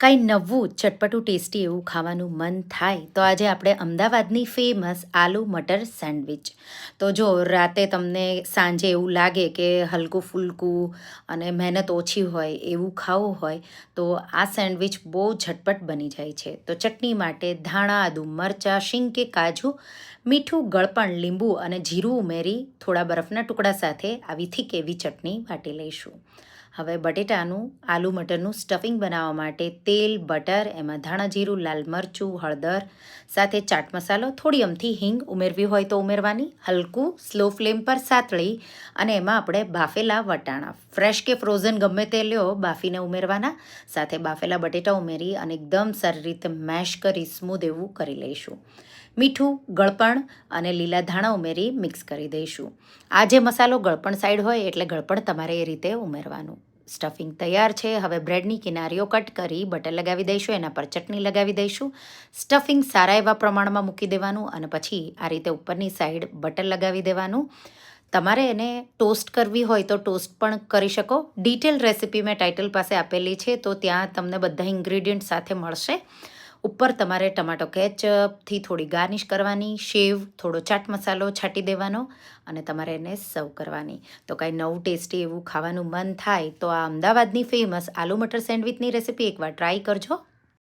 કાંઈ નવું ચટપટું ટેસ્ટી એવું ખાવાનું મન થાય તો આજે આપણે અમદાવાદની ફેમસ આલુ મટર સેન્ડવિચ. તો જો રાતે તમને સાંજે એવું લાગે કે હલકું ફૂલકું અને મહેનત ઓછી હોય એવું ખાવું હોય તો આ સેન્ડવિચ બહુ ઝટપટ બની જાય છે. તો ચટણી માટે ધાણા, આદુ, મરચાં, શીંગ કે કાજુ, મીઠું, ગળપણ, લીંબુ અને જીરું ઉમેરી થોડા બરફના ટુકડા સાથે આવી થીક એવી ચટણી વાટી લઈશું. હવે બટેટાનું આલુ મટરનું સ્ટફિંગ બનાવવા માટે તેલ, બટર, એમાં ધાણા જીરું, લાલ મરચું, હળદર સાથે ચાટ મસાલો, થોડી અમથી હિંગ ઉમેરવી હોય તો ઉમેરવાની, હલકું સ્લો ફ્લેમ પર સાતળી અને એમાં આપણે બાફેલા વટાણા ફ્રેશ કે ફ્રોઝન ગમે તે લ્યો બાફીને ઉમેરવાના, સાથે બાફેલા બટેટા ઉમેરી અને એકદમ સારી રીતે મેશ કરી સ્મૂધ એવું કરી લઈશું. મીઠું, ગળપણ અને લીલા ધાણા ઉમેરી મિક્સ કરી દઈશું. આ જે મસાલો ગળપણ સાઈડ હોય એટલે ગળપણ તમારે એ રીતે ઉમેરવાનું. સ્ટફિંગ તૈયાર છે. હવે બ્રેડની કિનારીઓ કટ કરી બટર લગાવી દઈશું, એના પર ચટણી લગાવી દઈશું. સ્ટફિંગ સારા એવા પ્રમાણમાં મૂકી દેવાનું અને પછી આ રીતે ઉપરની સાઈડ બટર લગાવી દેવાનું. તમારે એને ટોસ્ટ કરવી હોય તો ટોસ્ટ પણ કરી શકો. ડિટેલ રેસિપી મેં ટાઇટલ પાસે આપેલી છે, તો ત્યાં તમને બધા ઇન્ગ્રીડિયન્ટ સાથે મળશે. ઉપર તમારે ટમાટો કેચઅપથી થોડી ગાર્નિશ કરવાની, શેવ, થોડો ચાટ મસાલો છાંટી દેવાનો અને તમારે એને સર્વ કરવાની. તો કાંઈ નવું ટેસ્ટી એવું ખાવાનું મન થાય તો આ અમદાવાદની ફેમસ આલુ મટર સેન્ડવિચની રેસિપી એકવાર ટ્રાય કરજો.